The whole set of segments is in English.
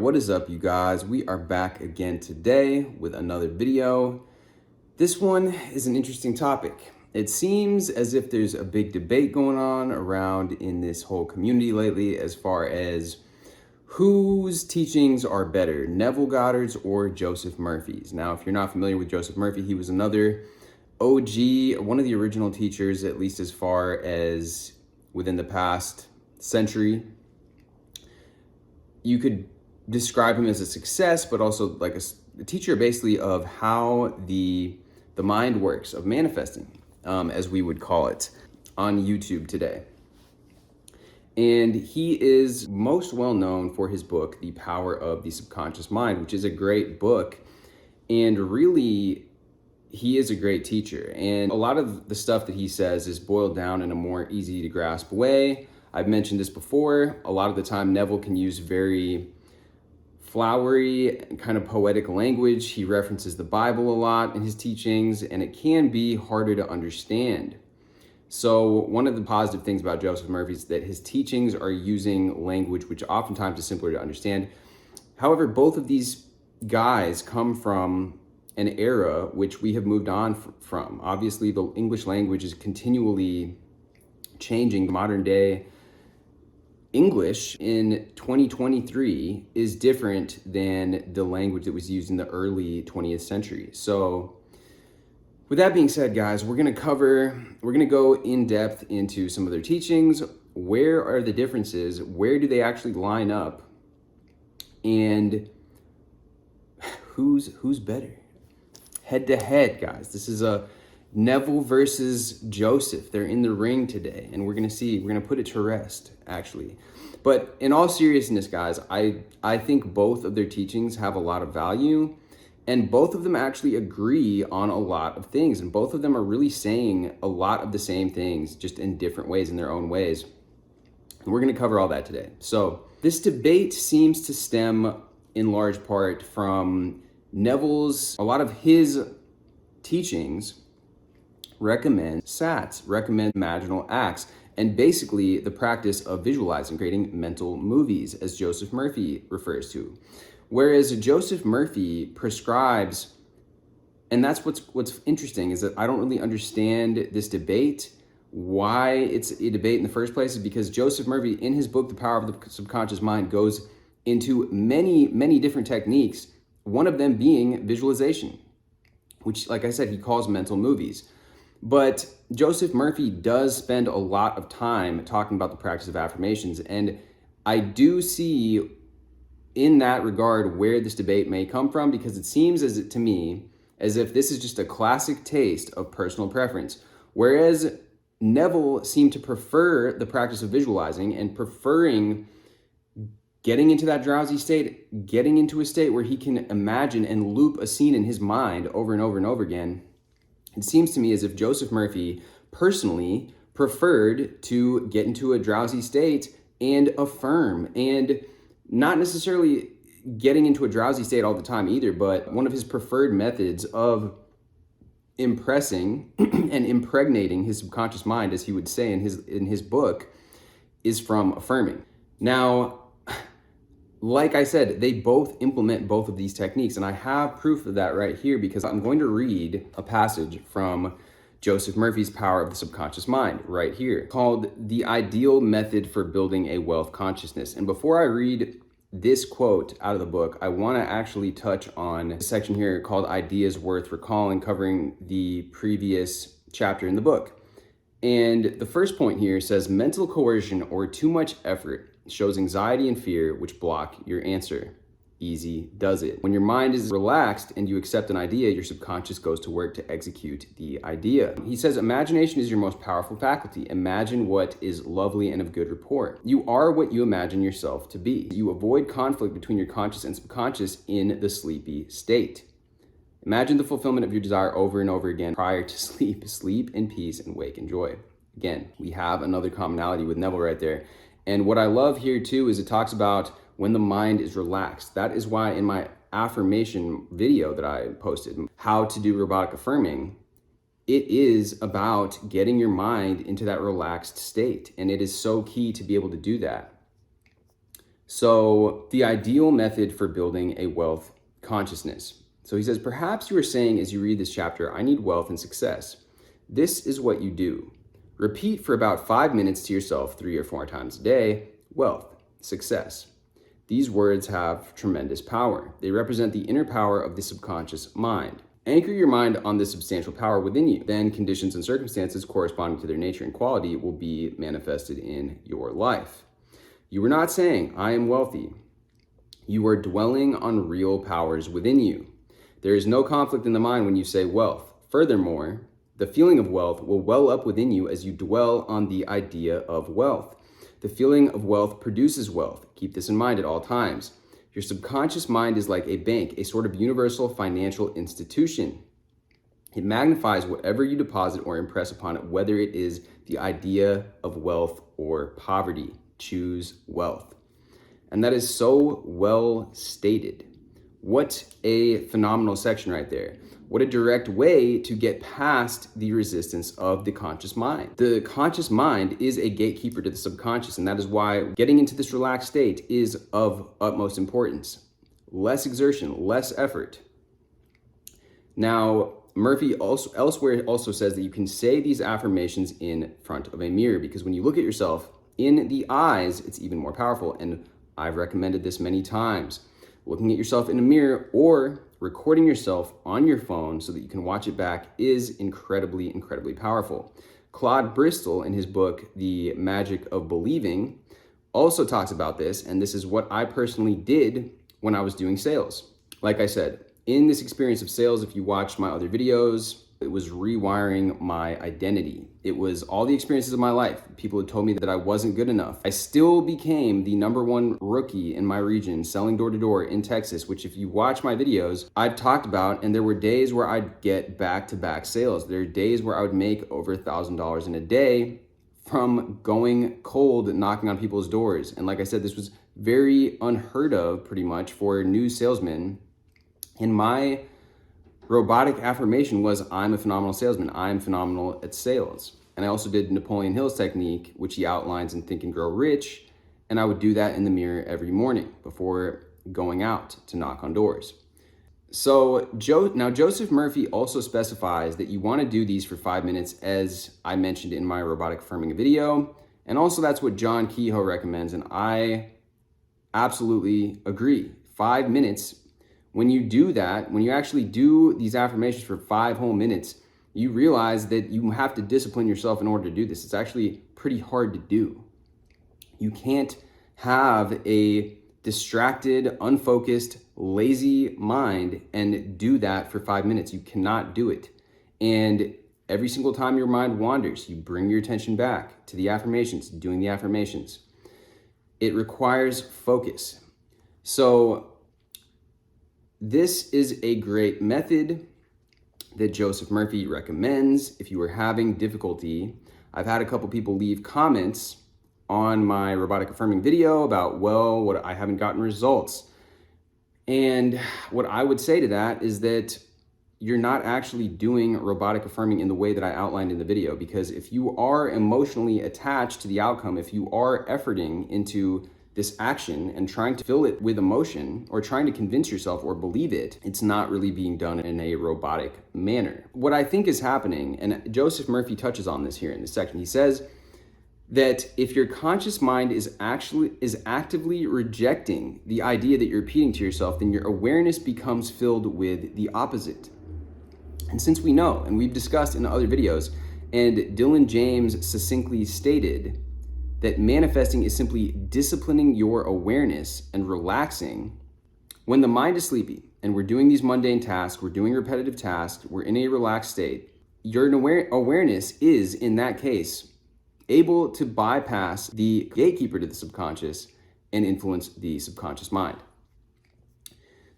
What is up, you guys? We are back again today with another video. This one is an interesting topic. It seems as if there's a big debate going on around in this whole community lately as far as whose teachings are better, Neville Goddard's or Joseph Murphy's. Now, if you're not familiar with Joseph Murphy, he was another OG, one of the original teachers, at least as far as within the past century. You could describe him as a success, but also like a teacher basically of how the mind works, of manifesting, as we would call it, on YouTube today. And he is most well known for his book, The Power of the Subconscious Mind, which is a great book. And really, he is a great teacher. And a lot of the stuff that he says is boiled down in a more easy to grasp way. I've mentioned this before. A lot of the time, Neville can use very flowery and kind of poetic language. He references the Bible a lot in his teachings, and it can be harder to understand. So one of the positive things about Joseph Murphy is that his teachings are using language which oftentimes is simpler to understand. However, both of these guys come from an era which we have moved on from. Obviously, the English language is continually changing. Modern day English in 2023 is different than the language that was used in the early 20th century. So with that being said, guys, we're going to go in depth into some of their teachings. Where are the differences? Where do they actually line up? And who's better? Head to head, guys. This is a Neville versus Joseph. They're in the ring today, and we're going to put it to rest, actually. But in all seriousness, guys, I think both of their teachings have a lot of value, and both of them actually agree on a lot of things, and both of them are really saying a lot of the same things, just in different ways, in their own ways. And we're going to cover all that today. So this debate seems to stem in large part from a lot of his teachings recommend SATs, recommend imaginal acts, and basically the practice of visualizing, creating mental movies, as Joseph Murphy refers to. Whereas Joseph Murphy prescribes, and that's what's interesting, is that I don't really understand this debate. Why it's a debate in the first place is because Joseph Murphy, in his book, The Power of the Subconscious Mind, goes into many, many different techniques, one of them being visualization, which, like I said, he calls mental movies. But Joseph Murphy does spend a lot of time talking about the practice of affirmations. And I do see in that regard where this debate may come from, because it seems to me as if this is just a classic taste of personal preference. Whereas Neville seemed to prefer the practice of visualizing and preferring getting into that drowsy state, getting into a state where he can imagine and loop a scene in his mind over and over and over again. It seems to me as if Joseph Murphy personally preferred to get into a drowsy state and affirm, and not necessarily getting into a drowsy state all the time either, but one of his preferred methods of impressing and impregnating his subconscious mind, as he would say in his book, is from affirming. Now, like I said, they both implement both of these techniques, and I have proof of that right here, because I'm going to read a passage from Joseph Murphy's Power of the Subconscious Mind right here, called The Ideal Method for Building a Wealth Consciousness. And before I read this quote out of the book, I want to actually touch on a section here called Ideas Worth Recalling, covering the previous chapter in the book. And the first point here says, mental coercion or too much effort shows anxiety and fear which block your answer. Easy does it. When your mind is relaxed and you accept an idea, your subconscious goes to work to execute the idea. He says, imagination is your most powerful faculty. Imagine what is lovely and of good report. You are what you imagine yourself to be. You avoid conflict between your conscious and subconscious in the sleepy state. Imagine the fulfillment of your desire over and over again prior to sleep. Sleep in peace and wake in joy. Again, we have another commonality with Neville right there. And what I love here too is it talks about when the mind is relaxed. That is why in my affirmation video that I posted, how to do robotic affirming, it is about getting your mind into that relaxed state. And it is so key to be able to do that. So the ideal method for building a wealth consciousness. So he says, perhaps you are saying as you read this chapter, I need wealth and success. This is what you do. Repeat for about 5 minutes to yourself 3 or 4 times a day, wealth, success. These words have tremendous power. They represent the inner power of the subconscious mind. Anchor your mind on this substantial power within you. Then conditions and circumstances corresponding to their nature and quality will be manifested in your life. You are not saying, I am wealthy. You are dwelling on real powers within you. There is no conflict in the mind when you say wealth. Furthermore, the feeling of wealth will well up within you as you dwell on the idea of wealth. The feeling of wealth produces wealth. Keep this in mind at all times. Your subconscious mind is like a bank, a sort of universal financial institution. It magnifies whatever you deposit or impress upon it, whether it is the idea of wealth or poverty. Choose wealth. And that is so well stated. What a phenomenal section right there. What a direct way to get past the resistance of the conscious mind. The conscious mind is a gatekeeper to the subconscious, and that is why getting into this relaxed state is of utmost importance. Less exertion, less effort. Now, Murphy also elsewhere also says that you can say these affirmations in front of a mirror, because when you look at yourself in the eyes, it's even more powerful. And I've recommended this many times. Looking at yourself in a mirror or recording yourself on your phone so that you can watch it back is incredibly, incredibly powerful. Claude Bristol, in his book, The Magic of Believing, also talks about this. And this is what I personally did when I was doing sales. Like I said, in this experience of sales, if you watched my other videos, it was rewiring my identity. It was all the experiences of my life. People had told me that I wasn't good enough. I still became the #1 rookie in my region selling door to door in Texas, which if you watch my videos, I've talked about, and there were days where I'd get back-to-back sales. There are days where I would make over $1,000 in a day from going cold and knocking on people's doors. And like I said, this was very unheard of pretty much for new salesmen. And my robotic affirmation was, I'm a phenomenal salesman. I'm phenomenal at sales. And I also did Napoleon Hill's technique, which he outlines in Think and Grow Rich. And I would do that in the mirror every morning before going out to knock on doors. So now Joseph Murphy also specifies that you want to do these for 5 minutes, as I mentioned in my robotic affirming video. And also that's what John Kehoe recommends. And I absolutely agree. 5 minutes. When you do that, when you actually do these affirmations for 5 whole minutes, you realize that you have to discipline yourself in order to do this. It's actually pretty hard to do. You can't have a distracted, unfocused, lazy mind and do that for 5 minutes. You cannot do it. And every single time your mind wanders, you bring your attention back to the affirmations, doing the affirmations. It requires focus. So this is a great method that Joseph Murphy recommends if you are having difficulty. I've had a couple people leave comments on my robotic affirming video about, well, what I haven't gotten results. And what I would say to that is that you're not actually doing robotic affirming in the way that I outlined in the video, because if you are emotionally attached to the outcome, if you are efforting into this action and trying to fill it with emotion or trying to convince yourself or believe it, it's not really being done in a robotic manner. What I think is happening, and Joseph Murphy touches on this here in this section, he says that if your conscious mind is actively rejecting the idea that you're repeating to yourself, then your awareness becomes filled with the opposite. And since we know, and we've discussed in other videos, and Dylan James succinctly stated that manifesting is simply disciplining your awareness and relaxing. When the mind is sleepy and we're doing these mundane tasks, we're doing repetitive tasks, we're in a relaxed state, your awareness is, in that case, able to bypass the gatekeeper to the subconscious and influence the subconscious mind.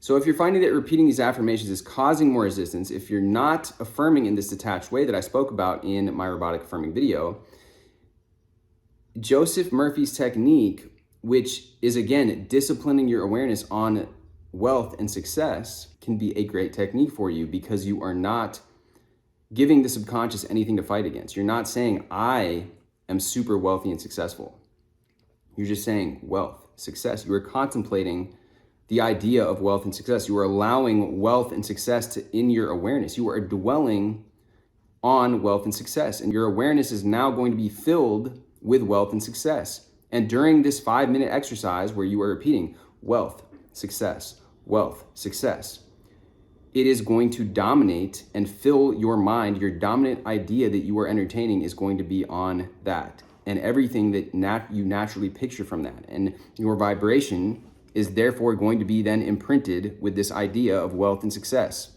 So if you're finding that repeating these affirmations is causing more resistance, if you're not affirming in this detached way that I spoke about in my robotic affirming video, Joseph Murphy's technique, which is again disciplining your awareness on wealth and success, can be a great technique for you, because you are not giving the subconscious anything to fight against. You're not saying, I am super wealthy and successful. You're just saying wealth, success. You are contemplating the idea of wealth and success. You are allowing wealth and success to in your awareness. You are dwelling on wealth and success, and your awareness is now going to be filled with wealth and success. And during this 5-minute exercise where you are repeating wealth, success, wealth, success, it is going to dominate and fill your mind. Your dominant idea that you are entertaining is going to be on that, and everything that you naturally picture from that. And your vibration is therefore going to be then imprinted with this idea of wealth and success.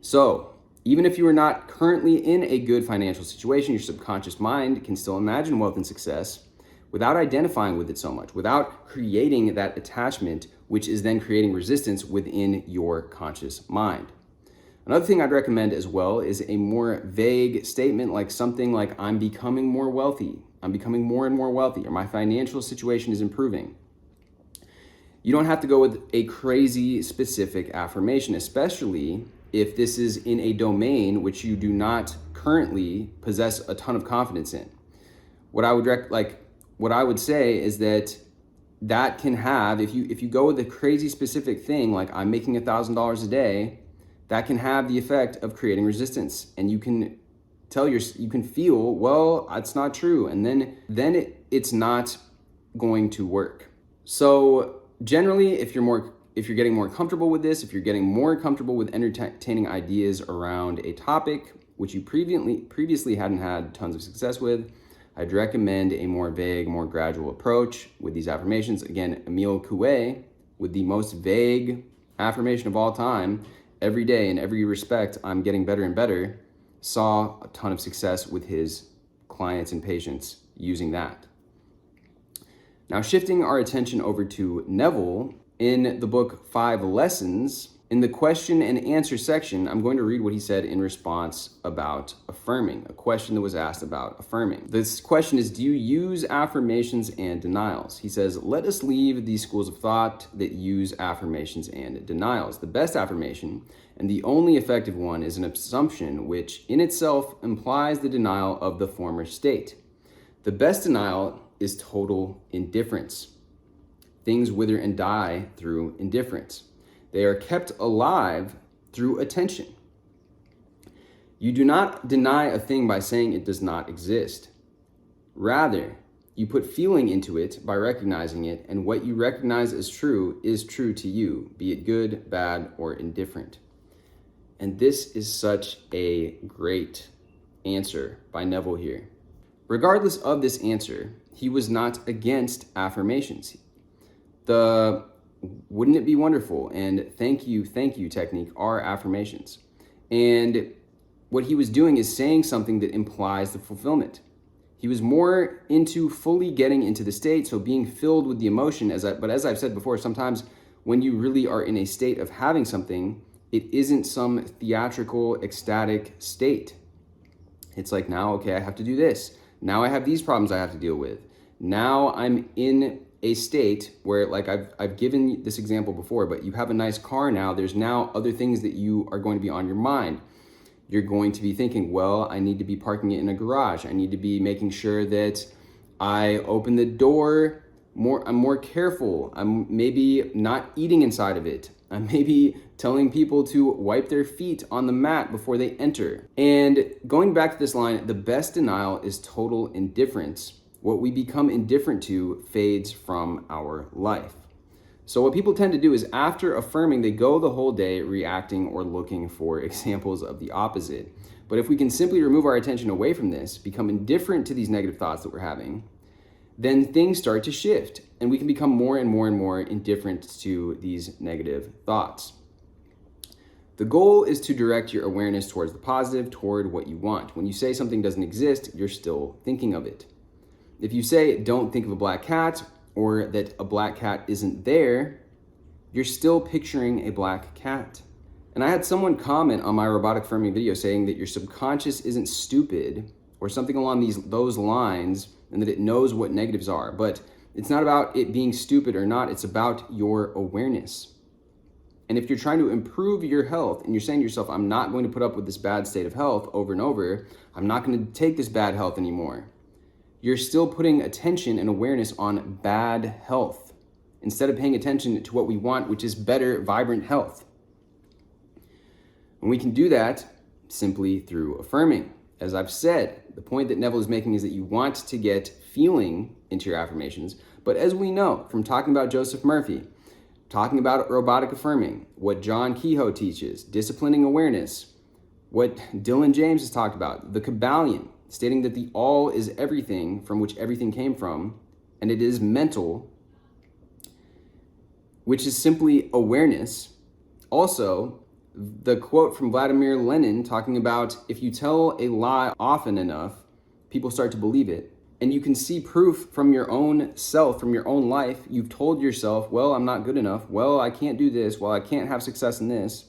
So, even if you are not currently in a good financial situation, your subconscious mind can still imagine wealth and success without identifying with it so much, without creating that attachment, which is then creating resistance within your conscious mind. Another thing I'd recommend as well is a more vague statement, like something like, I'm becoming more wealthy, I'm becoming more and more wealthy, or my financial situation is improving. You don't have to go with a crazy specific affirmation, especially if this is in a domain which you do not currently possess a ton of confidence in. What I would say is that can have, if you go with a crazy specific thing like I'm making $1,000 a day, that can have the effect of creating resistance, and you can feel, well, that's not true, and then it's not going to work. So generally, if you're getting more comfortable with this, if you're getting more comfortable with entertaining ideas around a topic which you previously hadn't had tons of success with, I'd recommend a more vague, more gradual approach with these affirmations. Again, Emile Coué, with the most vague affirmation of all time, every day in every respect, I'm getting better and better, saw a ton of success with his clients and patients using that. Now, shifting our attention over to Neville, in the book 5 Lessons, in the question and answer section, I'm going to read what he said in response about affirming, a question that was asked about affirming. This question is, do you use affirmations and denials? He says, let us leave these schools of thought that use affirmations and denials. The best affirmation and the only effective one is an assumption which in itself implies the denial of the former state. The best denial is total indifference. Things wither and die through indifference. They are kept alive through attention. You do not deny a thing by saying it does not exist. Rather, you put feeling into it by recognizing it, and what you recognize as true is true to you, be it good, bad, or indifferent. And this is such a great answer by Neville here. Regardless of this answer, he was not against affirmations. The wouldn't it be wonderful and thank you technique are affirmations. And what he was doing is saying something that implies the fulfillment. He was more into fully getting into the state, so being filled with the emotion. But as I've said before, sometimes when you really are in a state of having something, it isn't some theatrical, ecstatic state. It's like, now, okay, I have to do this. Now I have these problems I have to deal with. Now I'm in a state where, like I've given this example before, but you have a nice car now. There's now other things that you are going to be on your mind. You're going to be thinking, well, I need to be parking it in a garage. I need to be making sure that I open the door more. I'm more careful. I'm maybe not eating inside of it. I'm maybe telling people to wipe their feet on the mat before they enter. And going back to this line, the best denial is total indifference. What we become indifferent to fades from our life. So what people tend to do is after affirming, they go the whole day reacting or looking for examples of the opposite. But if we can simply remove our attention away from this, become indifferent to these negative thoughts that we're having, then things start to shift and we can become more and more and more indifferent to these negative thoughts. The goal is to direct your awareness towards the positive, toward what you want. When you say something doesn't exist, you're still thinking of it. If you say, don't think of a black cat, or that a black cat isn't there, you're still picturing a black cat. And I had someone comment on my robotic affirming video saying that your subconscious isn't stupid, or something along those lines, and that it knows what negatives are. But it's not about it being stupid or not, it's about your awareness. And if you're trying to improve your health, and you're saying to yourself, I'm not going to put up with this bad state of health over and over, I'm not going to take this bad health anymore, you're still putting attention and awareness on bad health instead of paying attention to what we want, which is better, vibrant health. And we can do that simply through affirming. As I've said, the point that Neville is making is that you want to get feeling into your affirmations. But as we know from talking about Joseph Murphy, talking about robotic affirming, what John Kehoe teaches, disciplining awareness, what Dylan James has talked about, the Kabbalion, stating that the all is everything from which everything came from, and it is mental, which is simply awareness. Also, the quote from Vladimir Lenin talking about if you tell a lie often enough, people start to believe it. And you can see proof from your own self, from your own life. You've told yourself, well, I'm not good enough. Well, I can't do this. Well, I can't have success in this.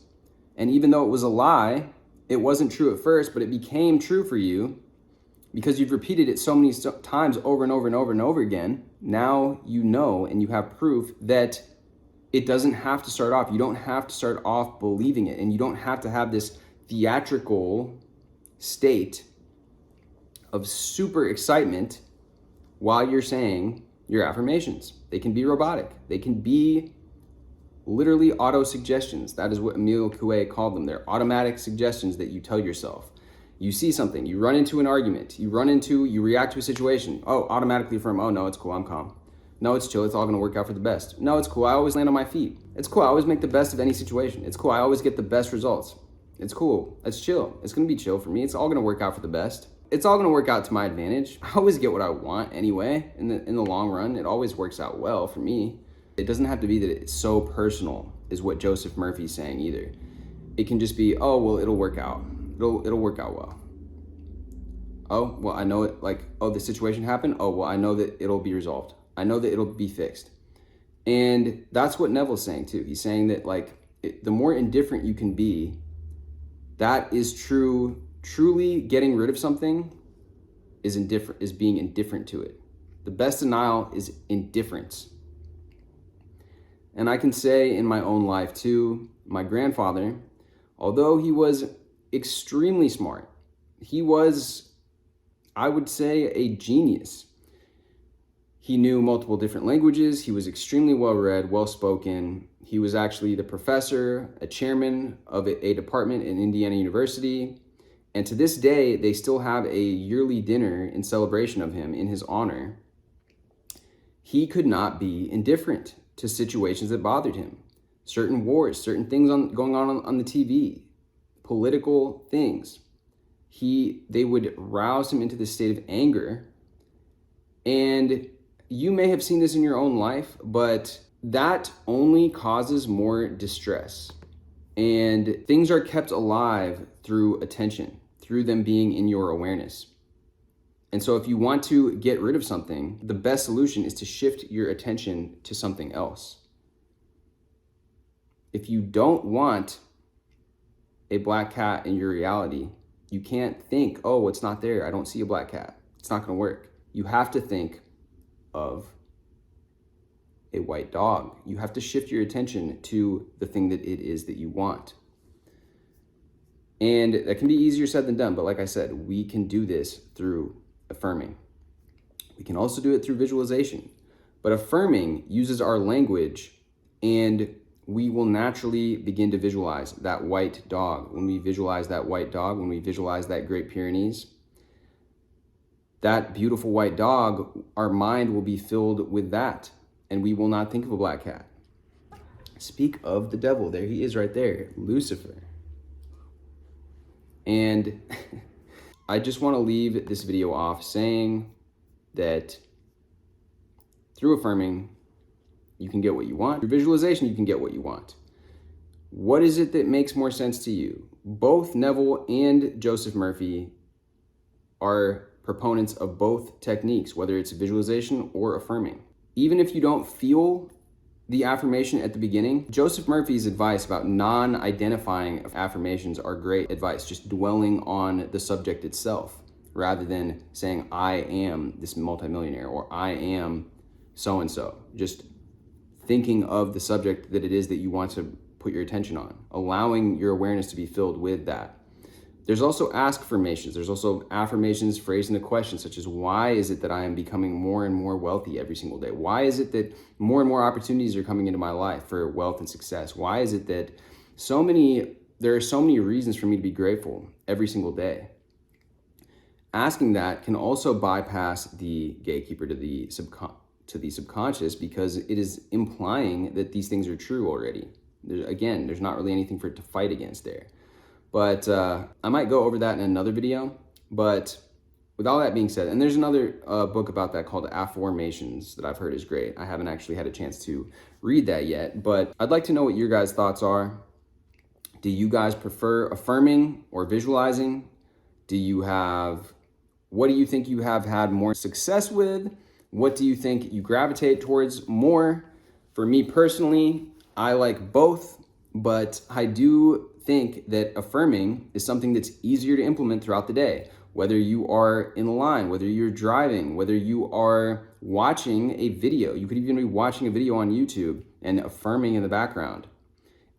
And even though it was a lie, it wasn't true at first, but it became true for you because you've repeated it so many times over and over and over and over again. Now you know and you have proof that it doesn't have to start off. You don't have to start off believing it, and you don't have to have this theatrical state of super excitement while you're saying your affirmations. They can be robotic. They can be literally auto-suggestions. That is what Emile Coué called them. They're automatic suggestions that you tell yourself. You see something, you run into an argument, you react to a situation. Oh, automatically affirm, oh no, it's cool, I'm calm. No, it's chill, it's all gonna work out for the best. No, it's cool, I always land on my feet. It's cool, I always make the best of any situation. It's cool, I always get the best results. It's cool, it's chill. It's gonna be chill for me. It's all gonna work out for the best. It's all gonna work out to my advantage. I always get what I want anyway. In the long run, it always works out well for me. It doesn't have to be that it's so personal, is what Joseph Murphy's saying either. It can just be, oh, well, it'll work out. It'll work out well. Oh, well, I know it, like, oh, the situation happened. Oh, well, I know that it'll be resolved. I know that it'll be fixed. And that's what Neville's saying too. He's saying that, like, the more indifferent you can be, that is truly getting rid of something is being indifferent to it. The best denial is indifference. And I can say in my own life too, my grandfather, although he was extremely smart, he was, I would say, a genius. He knew multiple different languages. He was extremely well-read, well-spoken. He was actually the professor, a chairman of a department in Indiana University. And to this day, they still have a yearly dinner in celebration of him in his honor. He could not be indifferent to situations that bothered him. Certain wars, certain things going on the TV, political things. They would rouse him into this state of anger. And you may have seen this in your own life, but that only causes more distress. And things are kept alive through attention, through them being in your awareness. And so if you want to get rid of something, the best solution is to shift your attention to something else. If you don't want a black cat in your reality, you can't think, oh, it's not there. I don't see a black cat. It's not going to work. You have to think of a white dog. You have to shift your attention to the thing that it is that you want. And that can be easier said than done. But like I said, we can do this through affirming. We can also do it through visualization. But affirming uses our language, and we will naturally begin to visualize that white dog. When we visualize that white dog, when we visualize that Great Pyrenees, that beautiful white dog, our mind will be filled with that, and we will not think of a black cat. Speak of the devil, there he is right there, Lucifer. And I just want to leave this video off saying that through affirming, you can get what you want. Through visualization, you can get what you want. What is it that makes more sense to you? Both Neville and Joseph Murphy are proponents of both techniques, whether it's visualization or affirming. Even if you don't feel the affirmation at the beginning, Joseph Murphy's advice about non-identifying affirmations are great advice, just dwelling on the subject itself rather than saying, I am this multimillionaire or I am so-and-so. Just thinking of the subject that it is that you want to put your attention on, allowing your awareness to be filled with that. There's also affirmations. There's also affirmations phrased in a question, such as, why is it that I am becoming more and more wealthy every single day? Why is it that more and more opportunities are coming into my life for wealth and success? Why is it that there are so many reasons for me to be grateful every single day? Asking that can also bypass the gatekeeper to the subconscious, because it is implying that these things are true already. There's not really anything for it to fight against there. But I might go over that in another video. But with all that being said, and there's another book about that called Affirmations that I've heard is great. I haven't actually had a chance to read that yet, but I'd like to know what your guys' thoughts are. Do you guys prefer affirming or visualizing? What do you think you have had more success with? What do you think you gravitate towards more? For me personally, I like both, but I do think that affirming is something that's easier to implement throughout the day. Whether you are in line, whether you're driving, whether you are watching a video, you could even be watching a video on YouTube and affirming in the background.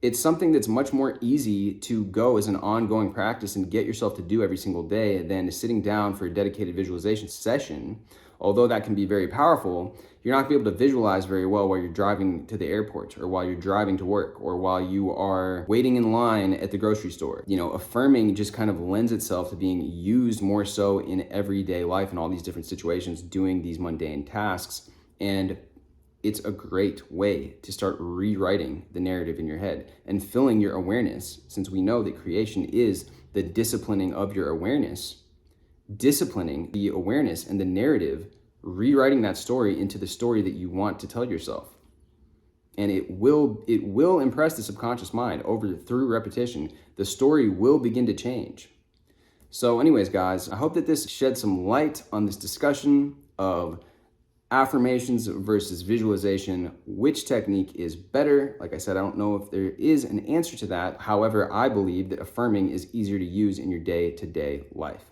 It's something that's much more easy to go as an ongoing practice and get yourself to do every single day than sitting down for a dedicated visualization session. Although that can be very powerful, you're not gonna be able to visualize very well while you're driving to the airport, or while you're driving to work, or while you are waiting in line at the grocery store. Affirming just kind of lends itself to being used more so in everyday life in all these different situations, doing these mundane tasks. And it's a great way to start rewriting the narrative in your head and filling your awareness, since we know that creation is the disciplining of your awareness, disciplining the awareness and the narrative, rewriting that story into the story that you want to tell yourself. And it will impress the subconscious mind through repetition. The story will begin to change. So anyways, guys, I hope that this sheds some light on this discussion of affirmations versus visualization. Which technique is better? Like I said, I don't know if there is an answer to that. However, I believe that affirming is easier to use in your day-to-day life.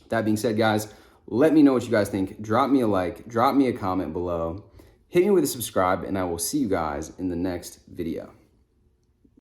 That being said, guys, let me know what you guys think. Drop me a like, drop me a comment below, hit me with a subscribe, and I will see you guys in the next video.